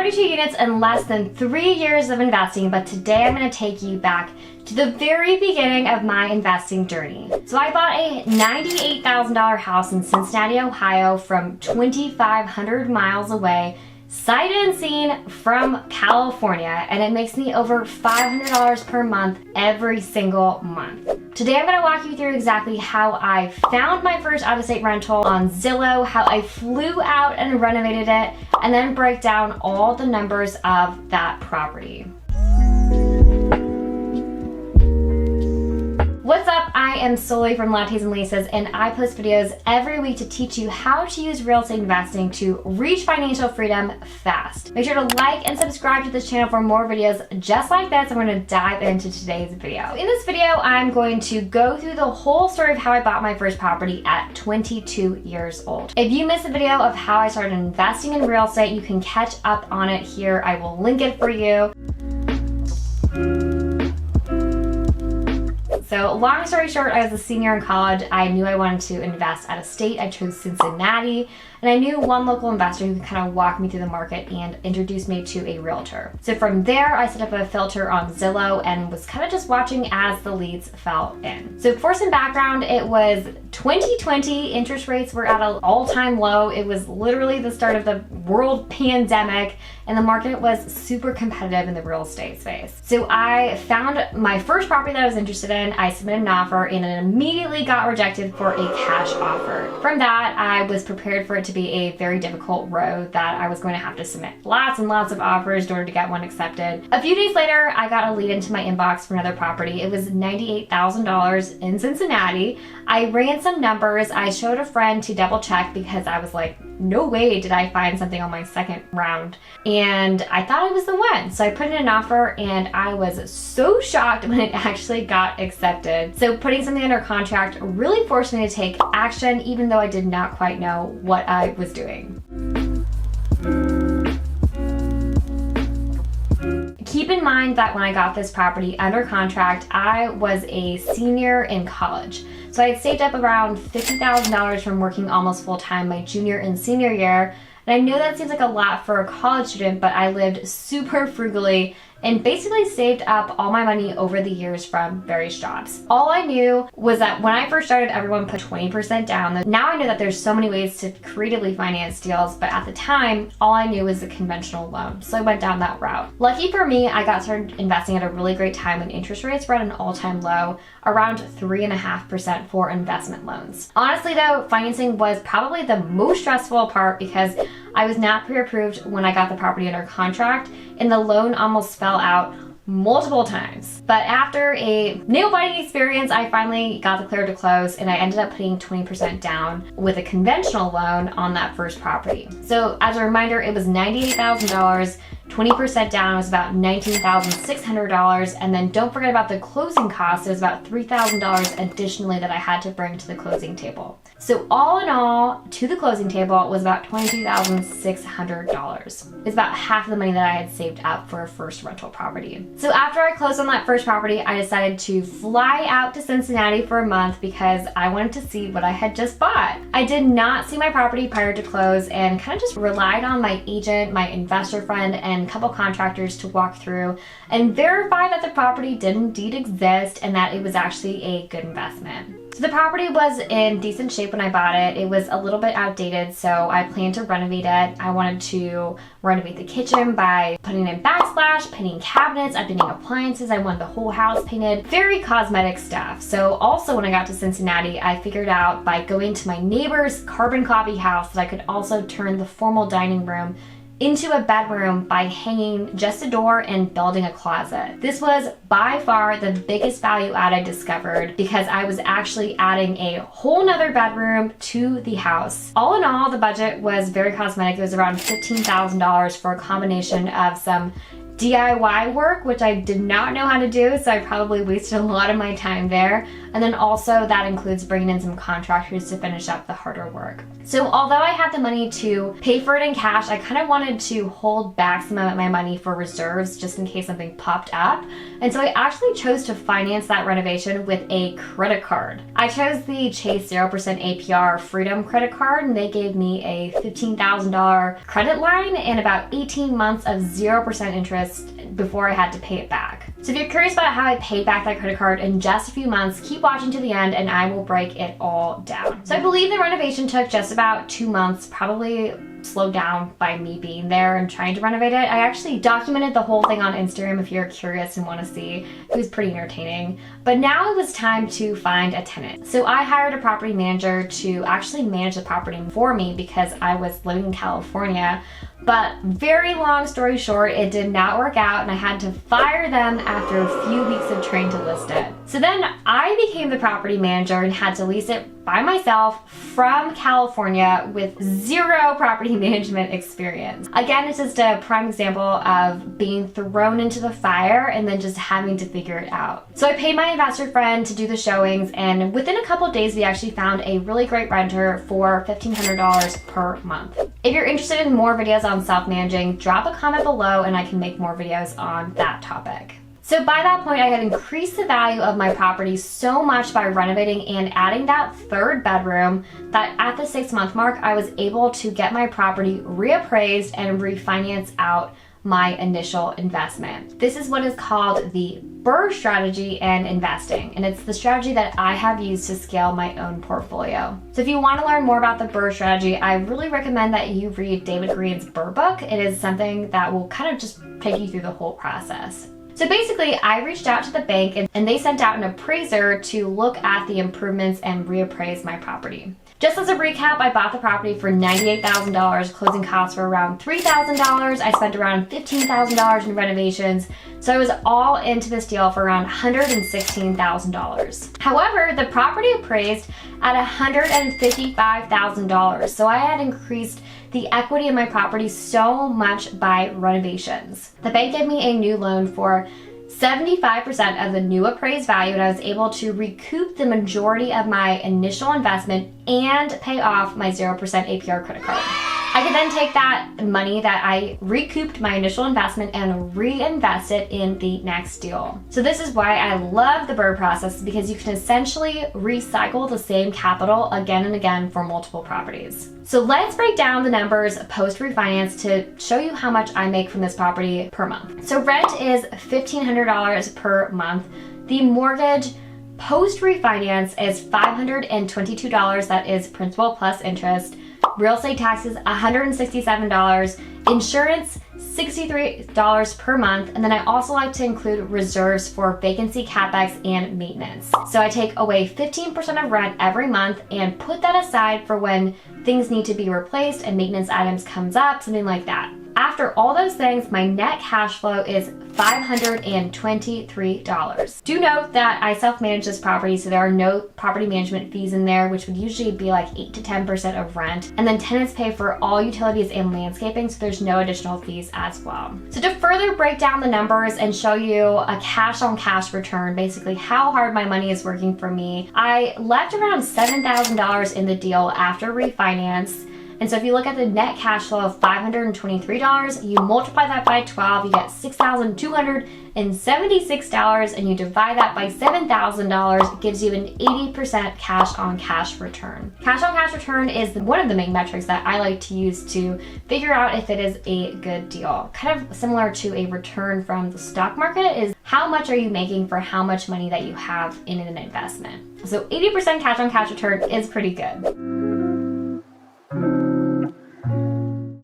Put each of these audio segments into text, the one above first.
32 units in less than 3 years of investing, but today I'm going to take you back to the very beginning of my investing journey. So I bought a $98,000 house in Cincinnati, Ohio from 2,500 miles away, sight unseen from California, and it makes me over $500 per month every single month. Today I'm going to walk you through exactly how I found my first out-of-state rental on Zillow, how I flew out and renovated it, and then break down all the numbers of that property. What's up? I am Sully from Lattes Leases, and I post videos every week to teach you how to use real estate investing to reach financial freedom fast. Make sure to like and subscribe to this channel for more videos just like this. I'm going to dive into today's video. In this video, I'm going to go through the whole story of how I bought my first property at 22 years old. If you missed a video of how I started investing in real estate, you can catch up on it here. I will link it for you. So long story short, I was a senior in college. I knew I wanted to invest out of state. I chose Cincinnati, and I knew one local investor who could kind of walk me through the market and introduce me to a realtor. So from there, I set up a filter on Zillow and was kind of just watching as the leads fell in. So for some background, it was 2020. Interest rates were at an all-time low. It was literally the start of the world pandemic, and the market was super competitive in the real estate space. So I found my first property that I was interested in. I submitted an offer and it immediately got rejected for a cash offer. From that, I was prepared for it to be a very difficult road that I was going to have to submit lots and lots of offers in order to get one accepted. A few days later, I got a lead into my inbox for another property. It was $98,000 in Cincinnati. I ran some numbers. I showed a friend to double check because I was like, no way did I find something on my second round. And I thought it was the one. So I put in an offer and I was so shocked when it actually got accepted. So putting something under contract really forced me to take action, even though I did not quite know what I was doing. Keep in mind that when I got this property under contract, I was a senior in college. So I had saved up around $50,000 from working almost full-time my junior and senior year. And I know that seems like a lot for a college student, but I lived super frugally and basically saved up all my money over the years from various jobs. All I knew was that when I first started, everyone put 20% down. Now I know that there's so many ways to creatively finance deals, but at the time, all I knew was a conventional loan. So I went down that route. Lucky for me, I got started investing at a really great time when interest rates were at an all-time low, around 3.5% for investment loans. Honestly though, financing was probably the most stressful part because I was not pre-approved when I got the property under contract, and the loan almost fell out multiple times. But after a nail-biting experience, I finally got the clear to close, and I ended up putting 20% down with a conventional loan on that first property. So as a reminder, it was $98,000. 20% down was about $19,600, and then don't forget about the closing costs. It was about $3,000 additionally that I had to bring to the closing table. So all in all, to the closing table was about $22,600. It's about half the money that I had saved up for a first rental property. So after I closed on that first property, I decided to fly out to Cincinnati for a month because I wanted to see what I had just bought. I did not see my property prior to close and kind of just relied on my agent, my investor friend, and a couple contractors to walk through and verify that the property did indeed exist and that it was actually a good investment. So the property was in decent shape when I bought it. It was a little bit outdated, so I planned to renovate it. I wanted to renovate the kitchen by putting in backsplash, painting cabinets, updating appliances. I wanted the whole house painted. Very cosmetic stuff. So also when I got to Cincinnati, I figured out by going to my neighbor's carbon copy house that I could also turn the formal dining room into a bedroom by hanging just a door and building a closet. This was by far the biggest value add I discovered because I was actually adding a whole nother bedroom to the house. All in all, the budget was very cosmetic. It was around $15,000 for a combination of some DIY work, which I did not know how to do, so I probably wasted a lot of my time there. And then also that includes bringing in some contractors to finish up the harder work. So although I had the money to pay for it in cash, I kind of wanted to hold back some of my money for reserves just in case something popped up. And so I actually chose to finance that renovation with a credit card. I chose the Chase 0% APR Freedom credit card, and they gave me a $15,000 credit line and about 18 months of 0% interest before I had to pay it back. So if you're curious about how I paid back that credit card in just a few months, keep watching to the end and I will break it all down. So I believe the renovation took just about 2 months, probably slowed down by me being there and trying to renovate it. I actually documented the whole thing on Instagram if you're curious and want to see. It was pretty entertaining. But now it was time to find a tenant. So I hired a property manager to actually manage the property for me because I was living in California. But very long story short, it did not work out and I had to fire them after a few weeks of trying to list it. So then I became the property manager and had to lease it by myself from California with zero property management experience. Again, it's just a prime example of being thrown into the fire and then just having to figure it out. So I paid my investor friend to do the showings, and within a couple of days, we actually found a really great renter for $1,500 per month. If you're interested in more videos on self-managing, drop a comment below and I can make more videos on that topic. So by that point, I had increased the value of my property so much by renovating and adding that third bedroom that at the 6-month mark, I was able to get my property reappraised and refinance out my initial investment. This is what is called the BRRRR strategy in investing, and it's the strategy that I have used to scale my own portfolio. So if you want to learn more about the BRRRR strategy, I really recommend that you read David Green's BRRRR book. It is something that will kind of just take you through the whole process. So basically, I reached out to the bank and they sent out an appraiser to look at the improvements and reappraise my property. Just as a recap, I bought the property for $98,000, closing costs were around $3,000. I spent around $15,000 in renovations. So I was all into this deal for around $116,000. However, the property appraised at $155,000. So I had increased the equity in my property so much by renovations. The bank gave me a new loan for 75% of the new appraised value, and I was able to recoup the majority of my initial investment and pay off my 0% APR credit card. I could then take that money that I recouped my initial investment and reinvest it in the next deal. So this is why I love the BRRRR process, because you can essentially recycle the same capital again and again for multiple properties. So let's break down the numbers post refinance to show you how much I make from this property per month. So rent is $1,500 per month. The mortgage post refinance is $522. That is principal plus interest. Real estate taxes, $167. Insurance, $63 per month. And then I also like to include reserves for vacancy, capex, and maintenance. So I take away 15% of rent every month and put that aside for when things need to be replaced and maintenance items comes up, something like that. After all those things, my net cash flow is $523. Do note that I self-manage this property, so there are no property management fees in there, which would usually be like 8 to 10% of rent. And then tenants pay for all utilities and landscaping, so there's no additional fees as well. So to further break down the numbers and show you a cash on cash return, basically how hard my money is working for me, I left around $7,000 in the deal after refinance. And so if you look at the net cash flow of $523, you multiply that by 12, you get $6,276, and you divide that by $7,000, it gives you an 80% cash on cash return. Cash on cash return is one of the main metrics that I like to use to figure out if it is a good deal. Kind of similar to a return from the stock market is how much are you making for how much money that you have in an investment. So 80% cash on cash return is pretty good.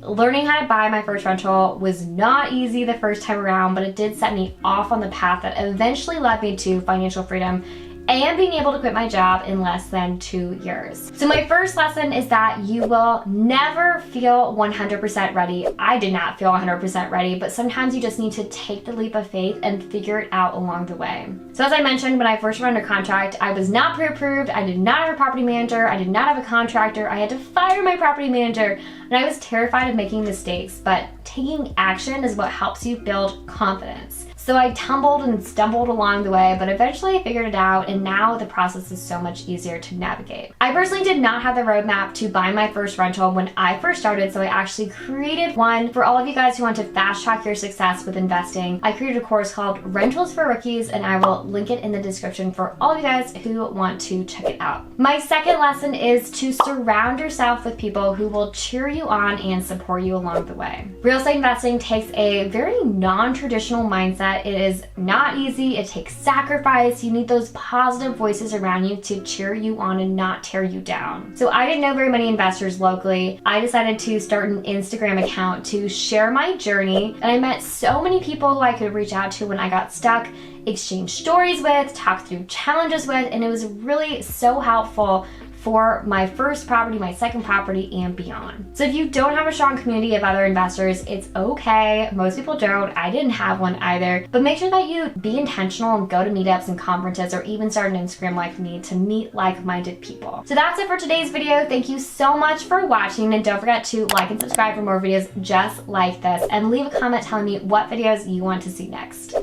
Learning how to buy my first rental was not easy the first time around, but it did set me off on the path that eventually led me to financial freedom and being able to quit my job in less than 2 years. So my first lesson is that you will never feel 100% ready. I did not feel 100% ready, but sometimes you just need to take the leap of faith and figure it out along the way. So as I mentioned, when I first went under contract, I was not pre-approved, I did not have a property manager, I did not have a contractor, I had to fire my property manager, and I was terrified of making mistakes, but taking action is what helps you build confidence. So I tumbled and stumbled along the way, but eventually I figured it out, and now the process is so much easier to navigate. I personally did not have the roadmap to buy my first rental when I first started, so I actually created one for all of you guys who want to fast track your success with investing. I created a course called Rentals for Rookies, and I will link it in the description for all of you guys who want to check it out. My second lesson is to surround yourself with people who will cheer you on and support you along the way. Real estate investing takes a very non-traditional mindset. It is not easy, it takes sacrifice. You need those positive voices around you to cheer you on and not tear you down. So I didn't know very many investors locally. I decided to start an Instagram account to share my journey, and I met so many people who I could reach out to when I got stuck, exchange stories with, talk through challenges with, and it was really so helpful for my first property, my second property, and beyond. So if you don't have a strong community of other investors, it's okay. Most people don't. I didn't have one either. But make sure that you be intentional and go to meetups and conferences, or even start an Instagram like me to meet like-minded people. So that's it for today's video. Thank you so much for watching, and don't forget to like and subscribe for more videos just like this, and leave a comment telling me what videos you want to see next.